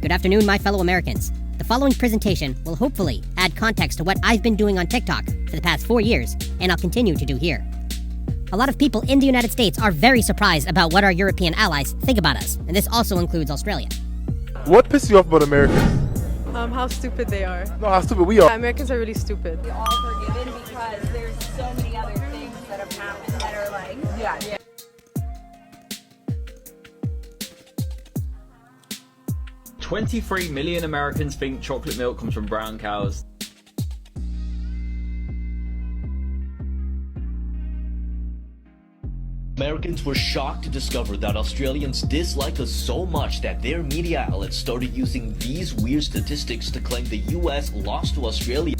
Good afternoon, my fellow Americans. The following presentation will hopefully add context to what I've been doing on TikTok for the past 4 years, and I'll continue to do here. A lot of people in the United States are very surprised about what our European allies think about us, and this also includes Australia. What pisses you off about Americans? How stupid they are. No, how stupid we are. Yeah, Americans are really stupid. We're all forgiven because there's so many other things that have happened that are like, yeah. 23 million Americans think chocolate milk comes from brown cows. Americans were shocked to discover that Australians dislike us so much that their media outlets started using these weird statistics to claim the US lost to Australia.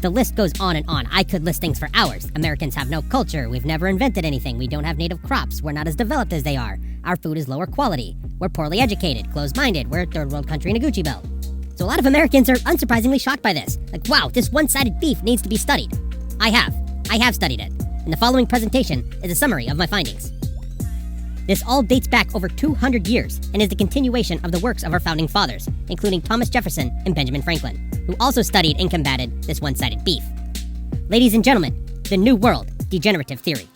The list goes on and on. I could list things for hours. Americans have no culture. We've never invented anything. We don't have native crops. We're not as developed as they are. Our food is lower quality. We're poorly educated, closed-minded. We're a third world country in a Gucci belt. So a lot of Americans are unsurprisingly shocked by this. Like, wow, this one-sided beef needs to be studied. I have studied it. And the following presentation is a summary of my findings. This all dates back over 200 years and is the continuation of the works of our founding fathers, including Thomas Jefferson and Benjamin Franklin, who also studied and combated this one-sided beef. Ladies and gentlemen, the New World Degeneracy Theory.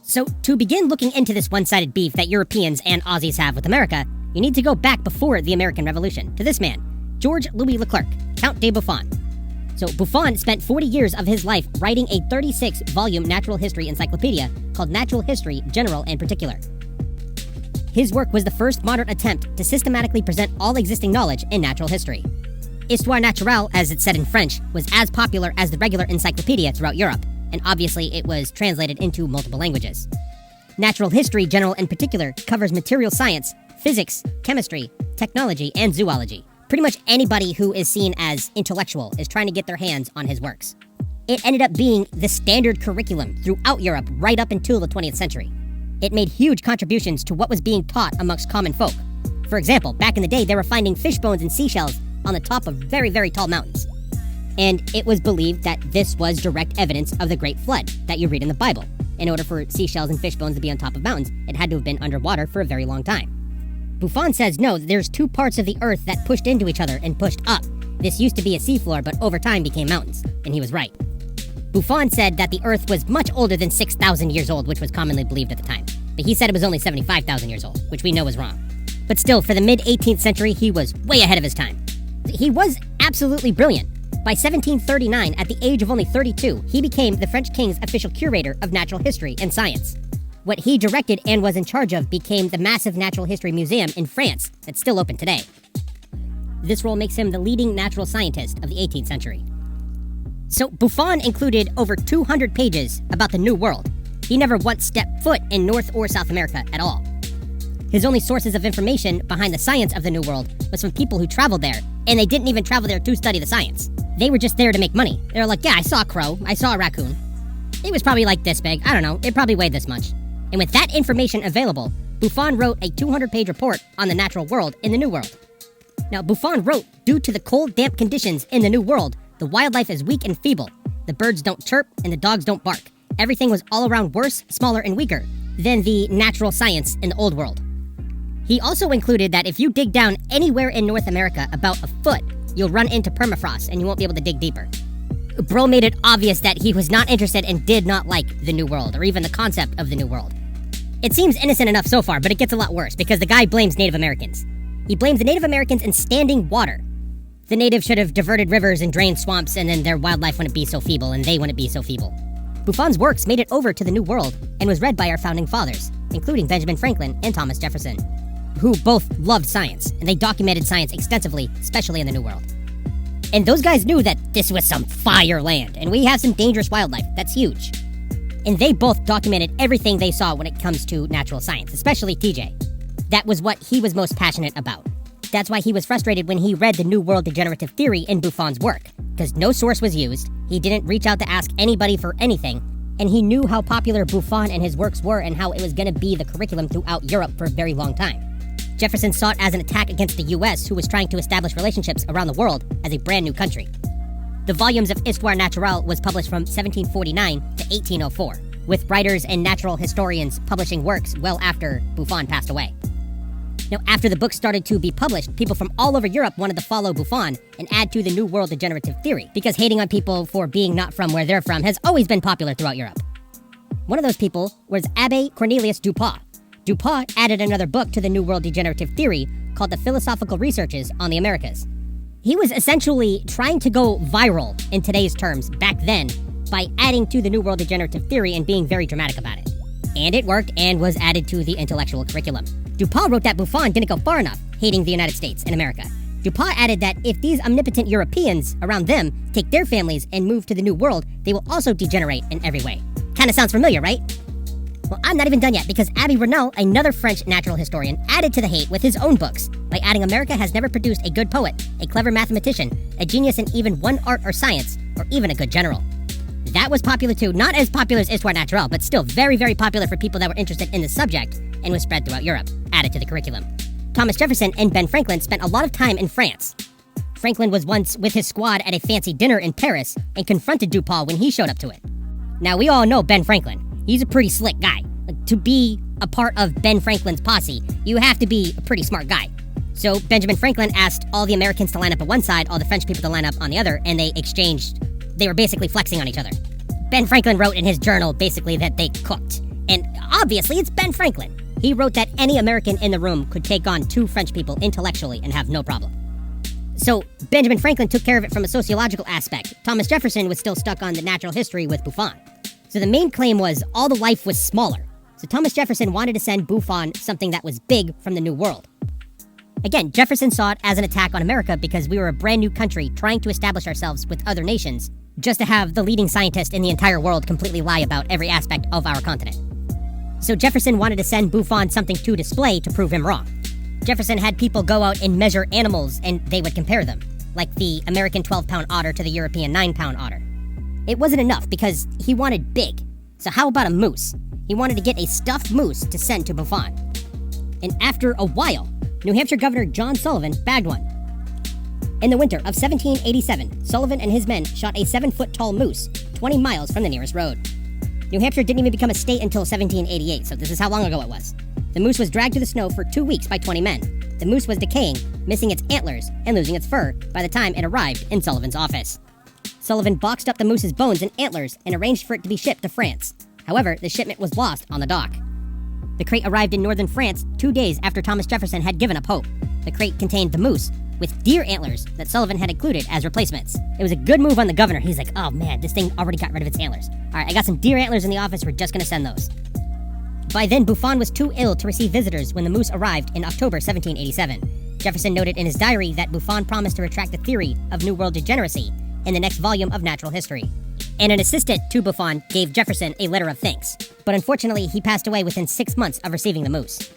So, to begin looking into this one-sided beef that Europeans and Aussies have with America, you need to go back before the American Revolution to this man, George Louis Leclerc, Count de Buffon. So Buffon spent 40 years of his life writing a 36-volume natural history encyclopedia called Natural History, General and Particular. His work was the first modern attempt to systematically present all existing knowledge in natural history. Histoire naturelle, as it's said in French, was as popular as the regular encyclopedia throughout Europe, and obviously it was translated into multiple languages. Natural History, General and Particular covers material science, physics, chemistry, technology, and zoology. Pretty much anybody who is seen as intellectual is trying to get their hands on his works. It ended up being the standard curriculum throughout Europe right up until the 20th century. It made huge contributions to what was being taught amongst common folk. For example, back in the day, they were finding fish bones and seashells on the top of very, very tall mountains. And it was believed that this was direct evidence of the Great Flood that you read in the Bible. In order for seashells and fish bones to be on top of mountains, it had to have been underwater for a very long time. Buffon says no, there's two parts of the earth that pushed into each other and pushed up. This used to be a seafloor, but over time became mountains, and he was right. Buffon said that the earth was much older than 6,000 years old, which was commonly believed at the time. But he said it was only 75,000 years old, which we know is wrong. But still, for the mid-18th century, he was way ahead of his time. He was absolutely brilliant. By 1739, at the age of only 32, he became the French king's official curator of natural history and science. What he directed and was in charge of became the massive Natural History Museum in France that's still open today. This role makes him the leading natural scientist of the 18th century. So Buffon included over 200 pages about the New World. He never once stepped foot in North or South America at all. His only sources of information behind the science of the New World was from people who traveled there, and they didn't even travel there to study the science. They were just there to make money. They were like, yeah, I saw a crow, I saw a raccoon. It was probably like this big, I don't know, it probably weighed this much. And with that information available, Buffon wrote a 200-page report on the natural world in the New World. Now, Buffon wrote, due to the cold, damp conditions in the New World, the wildlife is weak and feeble. The birds don't chirp and the dogs don't bark. Everything was all around worse, smaller, and weaker than the natural science in the Old World. He also included that if you dig down anywhere in North America about a foot, you'll run into permafrost and you won't be able to dig deeper. Bro made it obvious that he was not interested and did not like the New World, or even the concept of the New World. It seems innocent enough so far, but it gets a lot worse, because the guy blames Native Americans. He blames the Native Americans in standing water. The natives should have diverted rivers and drained swamps, and then their wildlife wouldn't be so feeble, and they wouldn't be so feeble. Buffon's works made it over to the New World, and was read by our founding fathers, including Benjamin Franklin and Thomas Jefferson, who both loved science, and they documented science extensively, especially in the New World. And those guys knew that this was some fire land, and we have some dangerous wildlife. That's huge. And they both documented everything they saw when it comes to natural science, especially TJ. That was what he was most passionate about. That's why he was frustrated when he read the New World Degeneracy Theory in Buffon's work, because no source was used, he didn't reach out to ask anybody for anything, and he knew how popular Buffon and his works were and how it was going to be the curriculum throughout Europe for a very long time. Jefferson saw it as an attack against the US, who was trying to establish relationships around the world as a brand new country. The volumes of Histoire naturelle was published from 1749 to 1804, with writers and natural historians publishing works well after Buffon passed away. Now, after the book started to be published, people from all over Europe wanted to follow Buffon and add to the New World Degenerative Theory, because hating on people for being not from where they're from has always been popular throughout Europe. One of those people was Abbé Cornelius Dupin. Dupin added another book to the New World Degenerative Theory called The Philosophical Researches on the Americas. He was essentially trying to go viral in today's terms back then by adding to the New World Degenerative Theory and being very dramatic about it. And it worked and was added to the intellectual curriculum. Dupin wrote that Buffon didn't go far enough, hating the United States and America. Dupin added that if these omnipotent Europeans around them take their families and move to the New World, they will also degenerate in every way. Kinda sounds familiar, right? Well, I'm not even done yet, because Abbé Raynal, another French natural historian, added to the hate with his own books by adding America has never produced a good poet, a clever mathematician, a genius in even one art or science, or even a good general. That was popular too, not as popular as Histoire Naturelle, but still very, very popular for people that were interested in the subject, and was spread throughout Europe, added to the curriculum. Thomas Jefferson and Ben Franklin spent a lot of time in France. Franklin was once with his squad at a fancy dinner in Paris and confronted Dupin when he showed up to it. Now, we all know Ben Franklin. He's a pretty slick guy. To be a part of Ben Franklin's posse, you have to be a pretty smart guy. So Benjamin Franklin asked all the Americans to line up on one side, all the French people to line up on the other, and they were basically flexing on each other. Ben Franklin wrote in his journal basically that they cooked. And obviously it's Ben Franklin. He wrote that any American in the room could take on two French people intellectually and have no problem. So Benjamin Franklin took care of it from a sociological aspect. Thomas Jefferson was still stuck on the natural history with Buffon. So the main claim was all the life was smaller. So Thomas Jefferson wanted to send Buffon something that was big from the New World. Again, Jefferson saw it as an attack on America because we were a brand new country trying to establish ourselves with other nations, just to have the leading scientist in the entire world completely lie about every aspect of our continent. So Jefferson wanted to send Buffon something to display to prove him wrong. Jefferson had people go out and measure animals and they would compare them, like the American 12-pound otter to the European 9-pound otter. It wasn't enough because he wanted big. So how about a moose? He wanted to get a stuffed moose to send to Buffon. And after a while, New Hampshire Governor John Sullivan bagged one. In the winter of 1787, Sullivan and his men shot a 7-foot-tall moose 20 miles from the nearest road. New Hampshire didn't even become a state until 1788, so this is how long ago it was. The moose was dragged to the snow for 2 weeks by 20 men. The moose was decaying, missing its antlers, and losing its fur by the time it arrived in Sullivan's office. Sullivan boxed up the moose's bones and antlers and arranged for it to be shipped to France. However, the shipment was lost on the dock. The crate arrived in northern France 2 days after Thomas Jefferson had given up hope. The crate contained the moose, with deer antlers that Sullivan had included as replacements. It was a good move on the governor. He's like, oh man, this thing already got rid of its antlers. All right, I got some deer antlers in the office. We're just going to send those. By then, Buffon was too ill to receive visitors when the moose arrived in October 1787. Jefferson noted in his diary that Buffon promised to retract the theory of New World degeneracy in the next volume of Natural History. And an assistant to Buffon gave Jefferson a letter of thanks. But unfortunately, he passed away within 6 months of receiving the moose.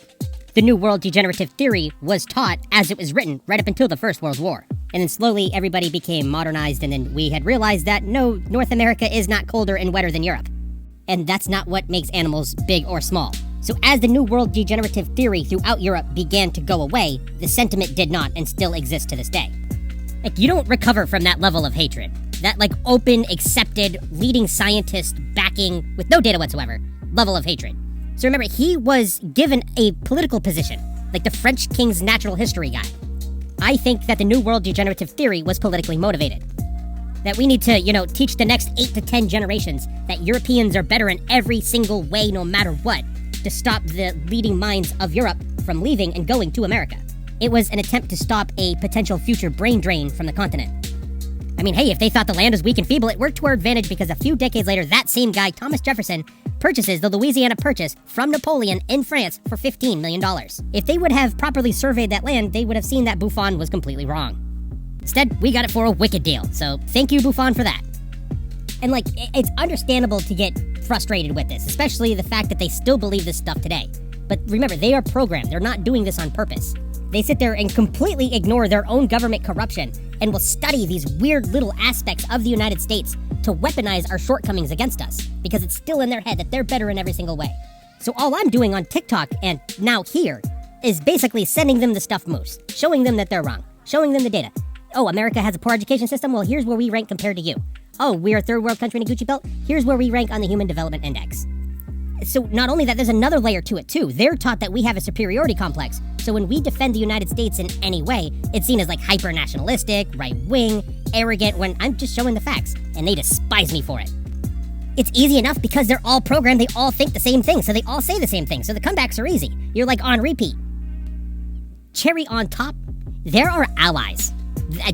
The New World Degenerative Theory was taught as it was written right up until the First World War. And then slowly everybody became modernized, and then we had realized that no, North America is not colder and wetter than Europe. And that's not what makes animals big or small. So as the New World Degenerative Theory throughout Europe began to go away, the sentiment did not and still exists to this day. Like, you don't recover from that level of hatred. That, like, open, accepted, leading scientist backing, with no data whatsoever, level of hatred. So remember, he was given a political position, like the French king's natural history guy. I think that the New World Degenerative Theory was politically motivated. That we need to, teach the next 8 to 10 generations that Europeans are better in every single way, no matter what, to stop the leading minds of Europe from leaving and going to America. It was an attempt to stop a potential future brain drain from the continent. I mean, hey, if they thought the land was weak and feeble, it worked to our advantage because a few decades later, that same guy, Thomas Jefferson, purchases the Louisiana Purchase from Napoleon in France for $15 million. If they would have properly surveyed that land, they would have seen that Buffon was completely wrong. Instead, we got it for a wicked deal, so thank you, Buffon, for that. And, it's understandable to get frustrated with this, especially the fact that they still believe this stuff today. But remember, they are programmed. They're not doing this on purpose. They sit there and completely ignore their own government corruption and will study these weird little aspects of the United States to weaponize our shortcomings against us, because it's still in their head that they're better in every single way. So all I'm doing on TikTok and now here is basically sending them the stuffed moose, showing them that they're wrong, showing them the data. Oh, America has a poor education system? Well, here's where we rank compared to you. Oh, we're a third world country in a Gucci belt? Here's where we rank on the Human Development Index. So not only that, there's another layer to it too. They're taught that we have a superiority complex. So when we defend the United States in any way, it's seen as like hyper-nationalistic, right-wing, arrogant, when I'm just showing the facts, and they despise me for it. It's easy enough because they're all programmed, they all think the same thing, so they all say the same thing, so the comebacks are easy. You're like on repeat. Cherry on top, they're our allies.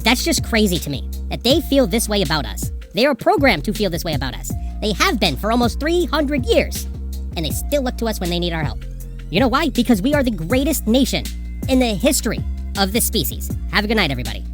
That's just crazy to me, that they feel this way about us. They are programmed to feel this way about us. They have been for almost 300 years, and they still look to us when they need our help. You know why? Because we are the greatest nation in the history of this species. Have a good night, everybody.